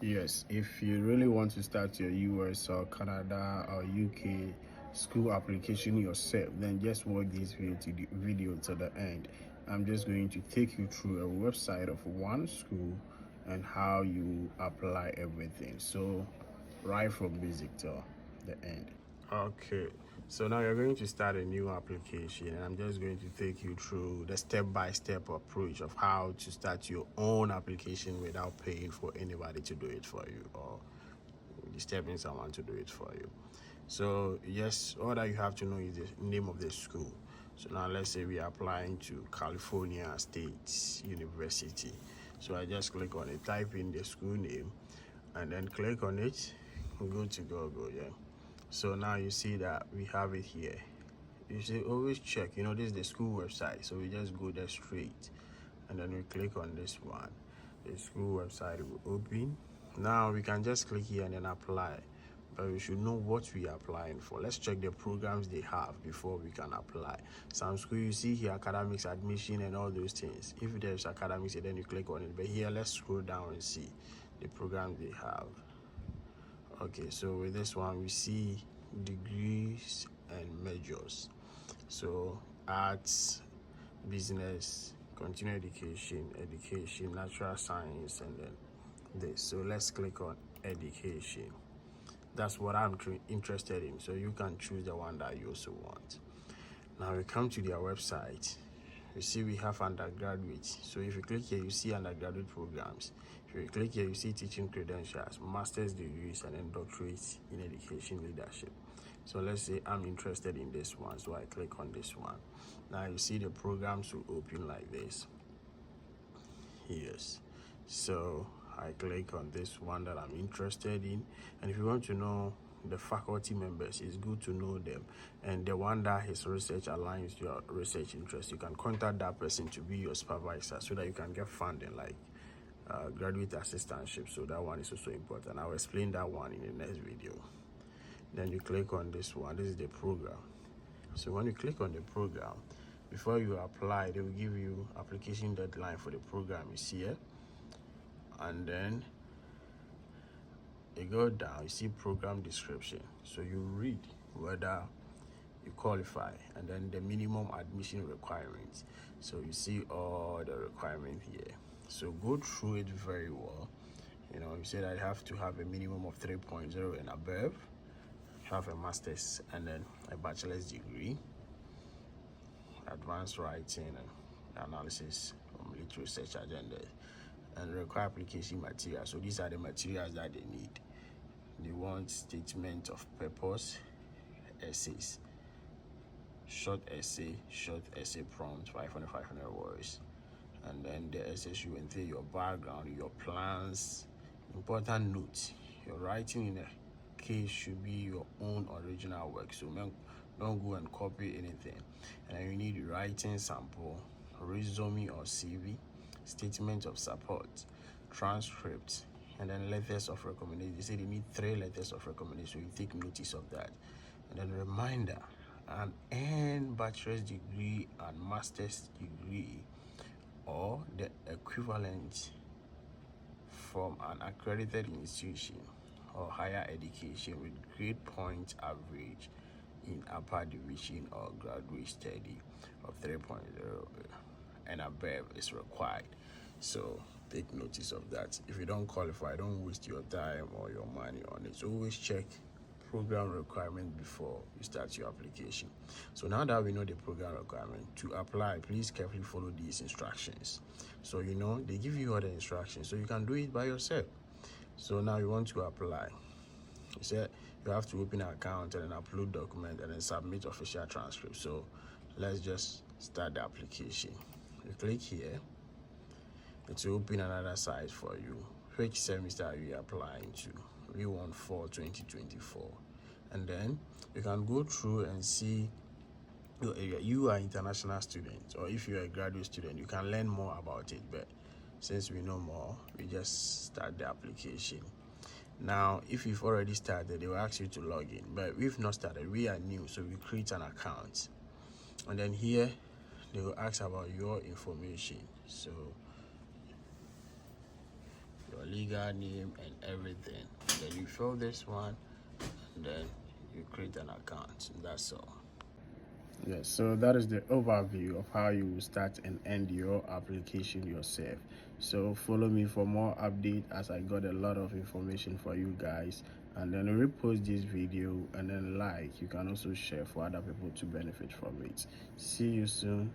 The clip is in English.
Yes, if you really want to start your US or Canada or UK school application yourself, then just watch this video to the end. I'm just going to take you through a website of one school and how you apply everything. So, right from basic to the end. Okay, so now you're going to start a new application, and I'm just going to take you through the step-by-step approach of how to start your own application without paying for anybody to do it for you or disturbing someone to do it for you. So yes, all that you have to know is the name of the school. So now let's say we are applying to California State University. So I just click on it, type in the school name, and then click on it, go to Google, yeah. So now you see that we have it here. You should always check, this is the school website. So we just go there straight, and then we click on this one. The school website will open. Now we can just click here and then apply, but we should know what we are applying for. Let's check the programs they have before we can apply. Some school you see here, academics, admission, and all those things. If there's academics, then you click on it. But here, let's scroll down and see the programs they have. Okay, so with this one we see degrees and majors. So arts, business, continuing education, natural science, and then this. So let's click on education. That's what I'm interested in, so you can choose the one that you also want. Now we come to their website. You see we have undergraduate. So if you click here, you see undergraduate programs. If you click here, you see teaching credentials, master's degrees, and then doctorate in education leadership. So let's say I'm interested in this one, so I click on this one. Now you see the programs will open like this. Yes, so I click on this one that I'm interested in, and if you want to know the faculty members, it's good to know them, and the one that his research aligns to your research interest, you can contact that person to be your supervisor so that you can get funding like graduate assistantship. So that one is also important. I'll explain that one in the next video. Then you click on this one. This is the program. So when you click on the program, before you apply, they will give you application deadline for the program. You see it, and then you go down, you see program description. So you read whether you qualify, and then the minimum admission requirements. So you see all the requirements here. So go through it very well. You say that you have to have a minimum of 3.0 and above, have a master's and then a bachelor's degree, advanced writing and analysis, military research agenda, and require application materials. So these are the materials that they need. They want statement of purpose, essays, short essay prompt, 500 words, and then the essay should entail your background, your plans, important notes. Your writing in a case should be your own original work, so don't go and copy anything. And you need writing sample, resume or CV, statement of support, transcript, and then letters of recommendation. They say they need 3 letters of recommendation, so you take notice of that. And then reminder, an earned bachelor's degree and master's degree or the equivalent from an accredited institution or higher education with grade point average in upper division or graduate study of 3.0 and above is required. So take notice of that. If you don't qualify, don't waste your time or your money on it. So always check program requirement before you start your application. So now that we know the program requirement, to apply, please carefully follow these instructions. So they give you all the instructions, so you can do it by yourself. So now you want to apply. You said you have to open an account and then upload document and then submit official transcript. So let's just start the application. You click here, it will open another site for you. Which semester are you applying to? We want for 2024. And then you can go through and see your area. You are international student, or if you're a graduate student, you can learn more about it. But since we know more, we just start the application. Now, if you've already started, they will ask you to log in. But we've not started, we are new, so we create an account. And then here, they will ask about your information. So, your legal name and everything. Then you fill this one, and then you create an account. That's all. Yes, so that is the overview of how you will start and end your application yourself. So follow me for more update, as I got a lot of information for you guys. And then repost this video, and then like. You can also share for other people to benefit from it. See you soon.